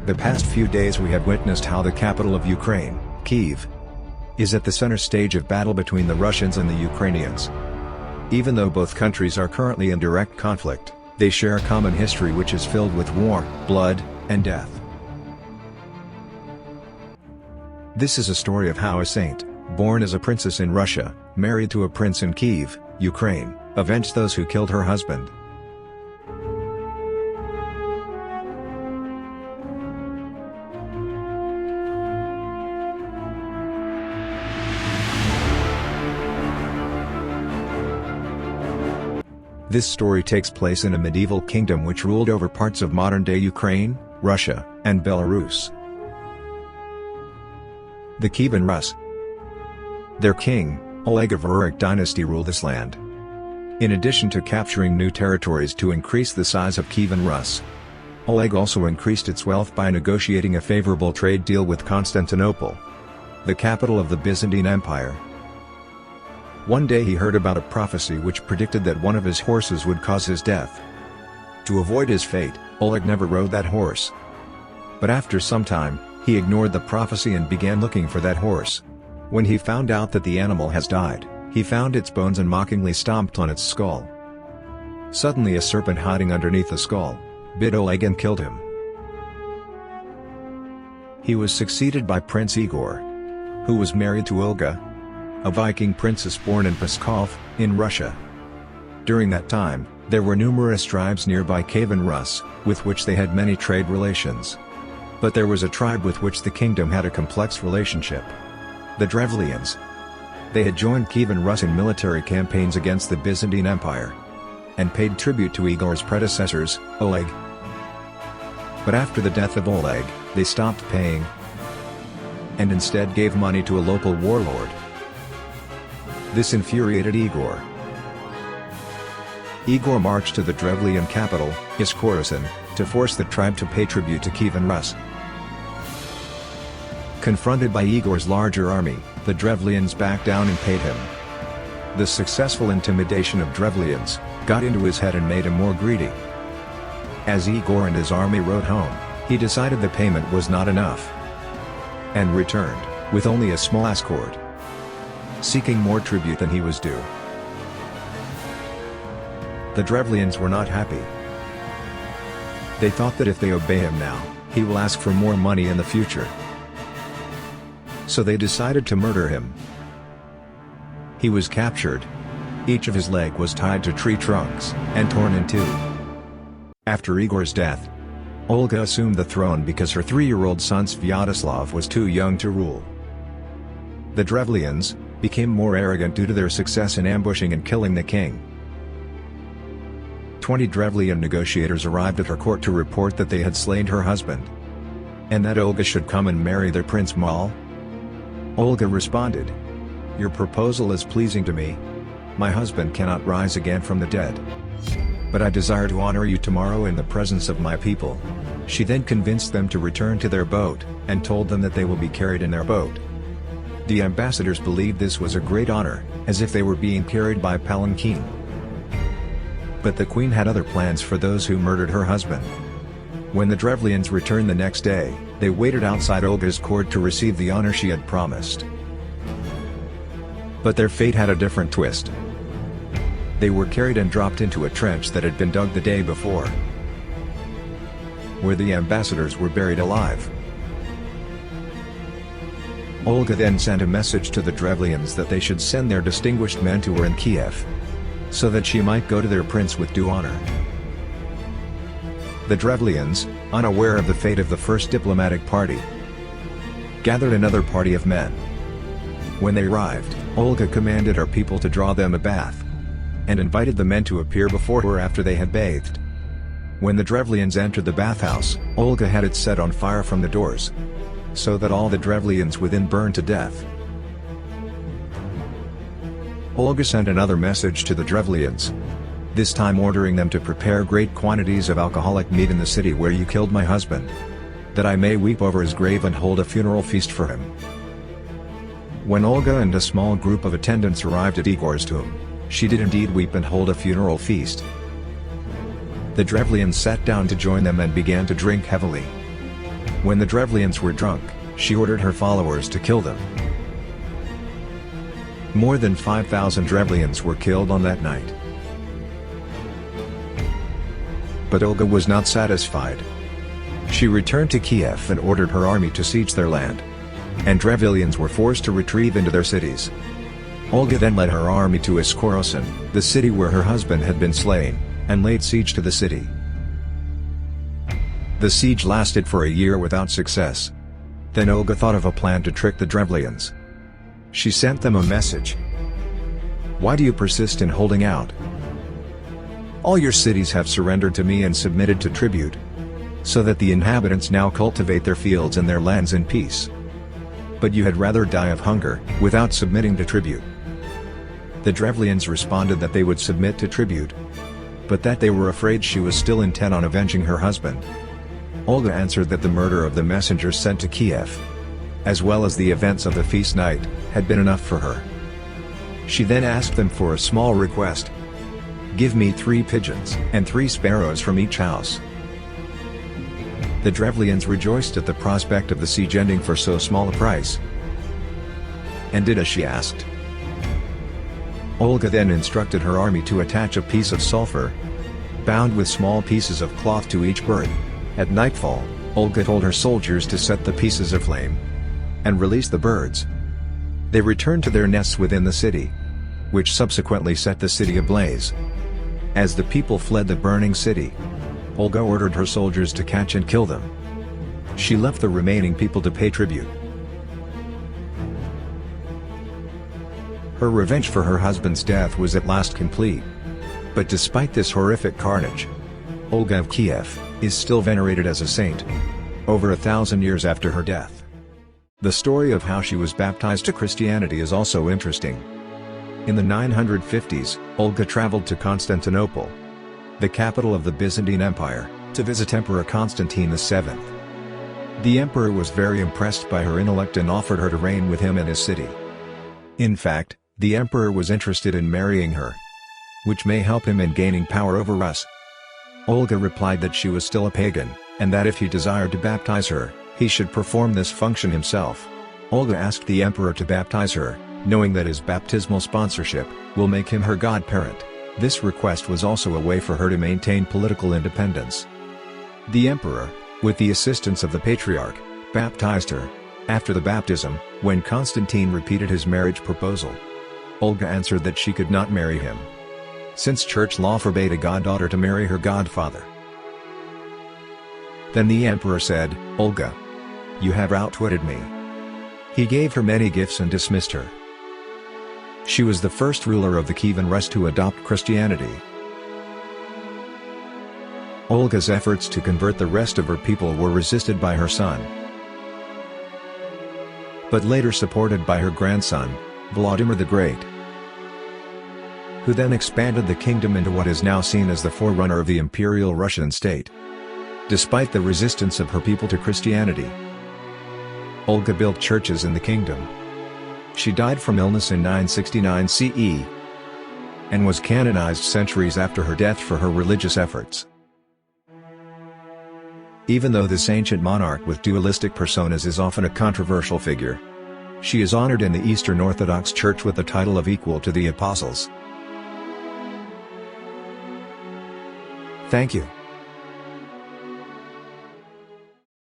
The past few days we have witnessed how the capital of Ukraine, Kyiv, is at the center stage of battle between the Russians and the Ukrainians. Even though both countries are currently in direct conflict, they share a common history which is filled with war, blood, and death. This is a story of how a saint, born as a princess in Russia, married to a prince in Kyiv, Ukraine, avenged those who killed her husband. This story takes place in a medieval kingdom which ruled over parts of modern-day Ukraine, Russia, and Belarus. The Kievan Rus. Their king, Olga of Keiv dynasty ruled this land. In addition to capturing new territories to increase the size of Kievan Rus, Oleg also increased its wealth by negotiating a favorable trade deal with Constantinople, the capital of the Byzantine Empire. One day he heard about a prophecy which predicted that one of his horses would cause his death. To avoid his fate, Oleg never rode that horse. But after some time, he ignored the prophecy and began looking for that horse. When he found out that the animal has died, he found its bones and mockingly stomped on its skull. Suddenly a serpent hiding underneath the skull bit Oleg and killed him. He was succeeded by Prince Igor, who was married to Olga, a Viking princess born in Pskov, in Russia. During that time, there were numerous tribes nearby Kievan Rus, with which they had many trade relations. But there was a tribe with which the kingdom had a complex relationship: the Drevlians. They had joined Kievan Rus in military campaigns against the Byzantine Empire, and paid tribute to Igor's predecessors, Oleg. But after the death of Oleg, they stopped paying, and instead gave money to a local warlord. This infuriated Igor. Igor marched to the Drevlian capital, Iskorosin, to force the tribe to pay tribute to Kievan Rus. Confronted by Igor's larger army, the Drevlians backed down and paid him. The successful intimidation of Drevlians got into his head and made him more greedy. As Igor and his army rode home, he decided the payment was not enough, and returned, with only a small escort, seeking more tribute than he was due. The Drevlians were not happy. They thought that if they obey him now, he will ask for more money in the future. So they decided to murder him. He was captured. Each of his leg was tied to tree trunks, and torn in two. After Igor's death, Olga assumed the throne because her 3-year-old son Sviatoslav was too young to rule. The Drevlians became more arrogant due to their success in ambushing and killing the king. 20 Drevlian negotiators arrived at her court to report that they had slain her husband, and that Olga should come and marry their Prince Mal. Olga responded, "Your proposal is pleasing to me. My husband cannot rise again from the dead. But I desire to honor you tomorrow in the presence of my people." She then convinced them to return to their boat, and told them that they will be carried in their boat. The ambassadors believed this was a great honor, as if they were being carried by palanquin. But the queen had other plans for those who murdered her husband. When the Drevlians returned the next day, they waited outside Olga's court to receive the honor she had promised. But their fate had a different twist. They were carried and dropped into a trench that had been dug the day before, where the ambassadors were buried alive. Olga then sent a message to the Drevlians that they should send their distinguished men to her in Kiev, so that she might go to their prince with due honor. The Drevlians, unaware of the fate of the first diplomatic party, gathered another party of men. When they arrived, Olga commanded her people to draw them a bath, and invited the men to appear before her after they had bathed. When the Drevlians entered the bathhouse, Olga had it set on fire from the doors, so that all the Drevlians within burned to death. Olga sent another message to the Drevlians, this time ordering them to prepare great quantities of alcoholic meat in the city where you killed my husband, that I may weep over his grave and hold a funeral feast for him. When Olga and a small group of attendants arrived at Igor's tomb, she did indeed weep and hold a funeral feast. The Drevlians sat down to join them and began to drink heavily. When the Drevlians were drunk, she ordered her followers to kill them. More than 5,000 Drevlians were killed on that night. But Olga was not satisfied. She returned to Kyiv and ordered her army to siege their land. And Drevlians were forced to retreat into their cities. Olga then led her army to Iskorosin, the city where her husband had been slain, and laid siege to the city. The siege lasted for a year without success. Then Olga thought of a plan to trick the Drevlians. She sent them a message. "Why do you persist in holding out? All your cities have surrendered to me and submitted to tribute, so that the inhabitants now cultivate their fields and their lands in peace. But you had rather die of hunger, without submitting to tribute." The Drevlians responded that they would submit to tribute, but that they were afraid she was still intent on avenging her husband. Olga answered that the murder of the messengers sent to Kyiv, as well as the events of the feast night, had been enough for her. She then asked them for a small request. "Give me 3 pigeons and 3 sparrows from each house." The Drevlians rejoiced at the prospect of the siege ending for so small a price, and did as she asked. Olga then instructed her army to attach a piece of sulfur, bound with small pieces of cloth, to each bird. At nightfall, Olga told her soldiers to set the pieces aflame, and release the birds. They returned to their nests within the city, which subsequently set the city ablaze. As the people fled the burning city, Olga ordered her soldiers to catch and kill them. She left the remaining people to pay tribute. Her revenge for her husband's death was at last complete. But despite this horrific carnage, Olga of Kiev is still venerated as a saint, over 1,000 years after her death. The story of how she was baptized to Christianity is also interesting. In the 950s, Olga traveled to Constantinople, the capital of the Byzantine Empire, to visit Emperor Constantine VII. The emperor was very impressed by her intellect and offered her to reign with him in his city. In fact, the emperor was interested in marrying her, which may help him in gaining power over us. Olga replied that she was still a pagan, and that if he desired to baptize her, he should perform this function himself. Olga asked the emperor to baptize her, knowing that his baptismal sponsorship will make him her godparent. This request was also a way for her to maintain political independence. The emperor, with the assistance of the patriarch, baptized her. After the baptism, when Constantine repeated his marriage proposal, Olga answered that she could not marry him, since church law forbade a goddaughter to marry her godfather. Then the emperor said, "Olga, you have outwitted me." He gave her many gifts and dismissed her. She was the first ruler of the Kievan Rus to adopt Christianity. Olga's efforts to convert the rest of her people were resisted by her son, but later supported by her grandson, Vladimir the Great, who then expanded the kingdom into what is now seen as the forerunner of the Imperial Russian state. Despite the resistance of her people to Christianity, Olga built churches in the kingdom. She died from illness in 969 CE, and was canonized centuries after her death for her religious efforts. Even though this ancient monarch with dualistic personas is often a controversial figure, she is honored in the Eastern Orthodox Church with the title of equal to the apostles. Thank you.